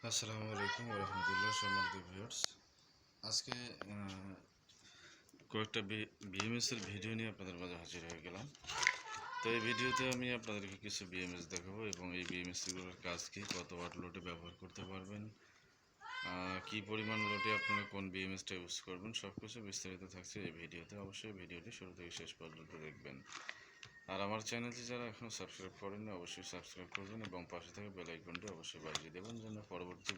আসসালামু আলাইকুম রহমতুল্লাহ। সম্মানিত ভিউয়ার্স, আজকে কয়েকটা বিএমএস এর ভিডিও নিয়ে আপনাদের মাঝে হাজির হয়ে গেলাম। তো এই ভিডিওতে আমি আপনাদেরকে কিছু বিএমএস দেখাবো এবং এই বিএমএসগুলোর কাজ কি, কত ওয়াট লোডে ব্যবহার করতে পারবেন, কি পরিমাণ লোডে আপনারা কোন বিএমএসটা ইউজ করবেন, সব কিছু বিস্তারিত থাকছে এই ভিডিওতে। অবশ্যই ভিডিওটি শুরু থেকে শেষ পর্যন্ত দেখবেন। আর আমার চ্যানেলটি যারা এখনও সাবস্ক্রাইব করেননি অবশ্যই সাবস্ক্রাইব করবেন এবং পাশে থেকে বেল আইকনটি অবশ্যই বাজিয়ে দেবেন যেন পরবর্তী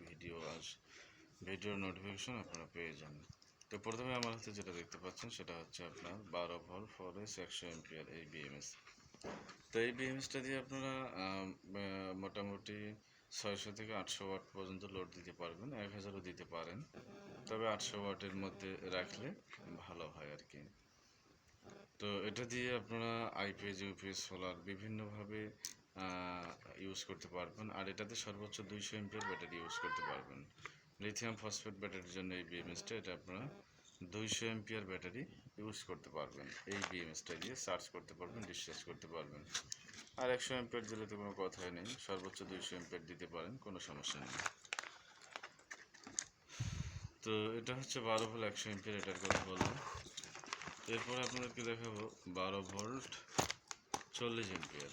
ভিডিওর নোটিফিকেশন আপনারা পেয়ে যান। তো প্রথমে আমার হাতে যেটা দেখতে পাচ্ছেন সেটা হচ্ছে আপনার 12 ভোল্ট 4S 100 এম্পিয়ার এই বিএমএস। তো এই বিএমএসটা দিয়ে আপনারা মোটামুটি 600 থেকে 800 ওয়াট পর্যন্ত লোড দিতে পারবেন, 1000ও দিতে পারেন, তবে 800 ওয়াটের মধ্যে রাখলে ভালো হয় আর কি। তো এটা দিয়ে আপনারা আইপিএস ইউপিএস সোলার বিভিন্নভাবে ইউজ করতে পারবেন। আর এটাতে সর্বোচ্চ 200 এমপিয়ার ব্যাটারি ইউজ করতে পারবেন। লিথিয়াম ফসফেট ব্যাটারির জন্য এই বিএমএসটা, এটা আপনারা 200 এমপিয়ার ব্যাটারি ইউজ করতে পারবেন। এই বিএমএসটা দিয়ে চার্জ করতে পারবেন, ডিসচার্জ করতে পারবেন। আর 100 এমপিয়ার দিলে তো কোনো কথাই নেই, সর্বোচ্চ 200 এমপিয়ার দিতে পারেন, কোনো সমস্যা নেই। তো এটা হচ্ছে 12 ভোল্ট 100 এমপিয়ার, এটার কথা বললাম। এরপরে আপনাদেরকে দেখাবো 12 ভোল্ট 40 এমপিয়ার।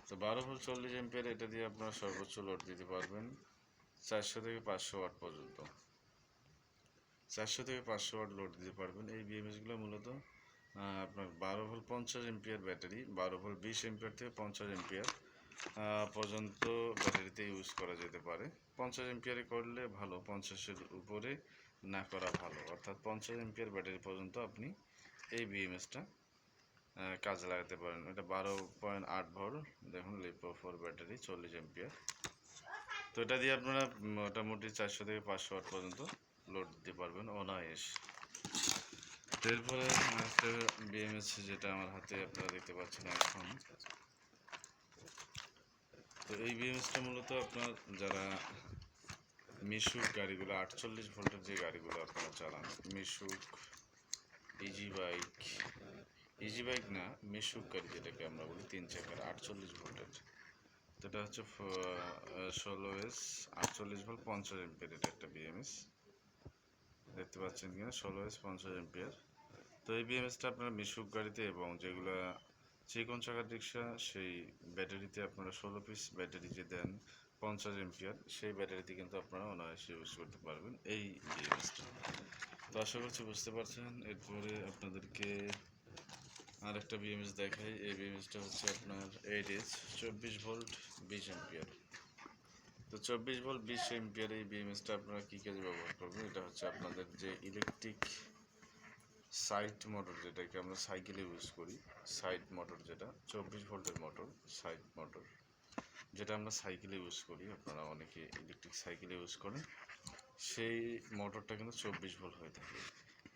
তো 12 ভোল্ট 40 এমপিয়ার, এটা দিয়ে আপনারা সর্বোচ্চ লোড দিতে পারবেন 400 থেকে 500 ওয়াট পর্যন্ত। 400 থেকে 500 ওয়াট লোড দিতে পারবেন। এই বিএমএসগুলো মূলত আপনার 12 volt 50 ampere battery, 12 volt 20 ampere থেকে 50 এমপিয়ার পর্যন্ত ব্যাটারিতে ইউজ করা যেতে পারে। 50 এমপিয়ারে করলে ভালো, 50-এর উপরে না করা ভালো। অর্থাৎ 50 এমপিয়ার ব্যাটারি পর্যন্ত আপনি এই বিএমএসটা কাজে লাগাতে পারেন। এটা 12.8 ভোল্ট, দেখুন লিপো 4 ব্যাটারি 40 এমপিয়ার। তো এটা দিয়ে আপনারা মোটামুটি 400 থেকে 500 ওয়াট পর্যন্ত লোড দিতে পারবেন অনায়াস। এরপরে একটা বিএমএস যেটা আমার হাতে আপনারা দেখতে পাচ্ছেন এখন। তো এই বিএমএসটা মূলত আপনার যারা মিশুক গাড়িগুলো 48 ভোল্টের যে গাড়িগুলো আপনারা চালান, মিশুক, ইজি বাইক না, মিশুক গাড়ি যেটাকে আমরা বলি 3 চাকার 48 ভোল্টের। তো এটা হচ্ছে 16S 48 ভোল্ট 50 এমপিয়ার, এটা একটা বিএমএস দেখতে পাচ্ছেন কিনা, 16S 50 এমপিয়ার। তো এই বিএমএসটা আপনারা মিশুক গাড়িতে এবং যেগুলা চিকন চাকার রিক্সা, সেই ব্যাটারিতে আপনারা 16 পিস ব্যাটারি যে দেন 50 এমপিয়ার, সেই ব্যাটারিতে কিন্তু আপনারা অনায়াসে ইউজ করতে পারবেন এই বিএমএসটা। তো আশা করছি বুঝতে পারছেন। এরপরে আপনাদেরকে আর একটা বিএমএস দেখাই। এই বিএমএসটা হচ্ছে আপনার 8S 24 ভোল্ট 20 এমপিয়ার। তো 24 ভোল্ট 20 এমপিয়ার এই বিএমএসটা আপনারা কী কাজে ব্যবহার করবেন? এটা হচ্ছে আপনাদের যে ইলেকট্রিক সাইড মোটর, যেটাকে আমরা সাইকেলে ইউজ করি, সাইড মোটর, যেটা 24 ভোল্টের মোটর, সাইড মোটর, যেটা আমরা সাইকেলে ইউজ করি, আপনারা অনেকে ইলেকট্রিক সাইকেলে ইউজ করেন, সেই মোটরটা কিন্তু 24 ভোল্ট হয়ে থাকে।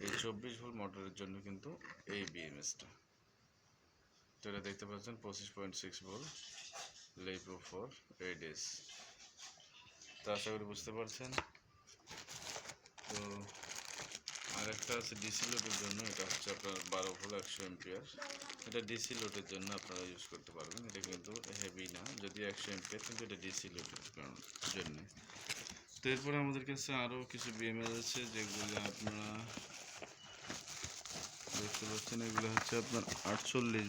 এই 24 ভোল্ট মোটরের জন্য কিন্তু এই বিএমএসটা। তো এটা দেখতে পাচ্ছেন 25.6 ভোল্ট লিপো 4 8S। তো আশা করি বুঝতে পারছেন। তো আর একটা আছে ডিসি লোডের জন্য, এটা হচ্ছে আপনার 12 ভোল্ট 100 এমপিয়ার। এটা ডিসি লোডের জন্য আপনারা ইউজ করতে পারবেন। এটা কিন্তু হেভি না, যদি 100 এমপিয়ার, কিন্তু এটা ডিসি লোডের জন্য। তো এরপরে আমাদের কাছে আরও কিছু বিএমএস আছে যেগুলো আপনারা দেখতে পাচ্ছেন। এগুলো হচ্ছে আপনার 48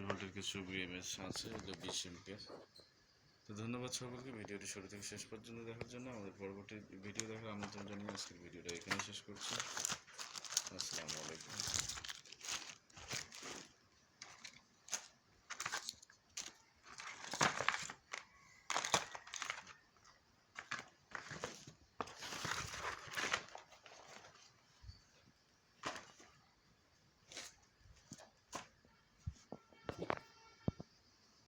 ভোল্টের কিছু বিএমএস আছে, এগুলো 20 এমপিয়ার। তো ধন্যবাদ সকলকে ভিডিওটি শুরু থেকে শেষ পর্যন্ত দেখার জন্য। আমাদের পরবর্তী ভিডিও দেখার আমন্ত্রণ জানিয়ে আজকের ভিডিওটা এখানে শেষ করছি।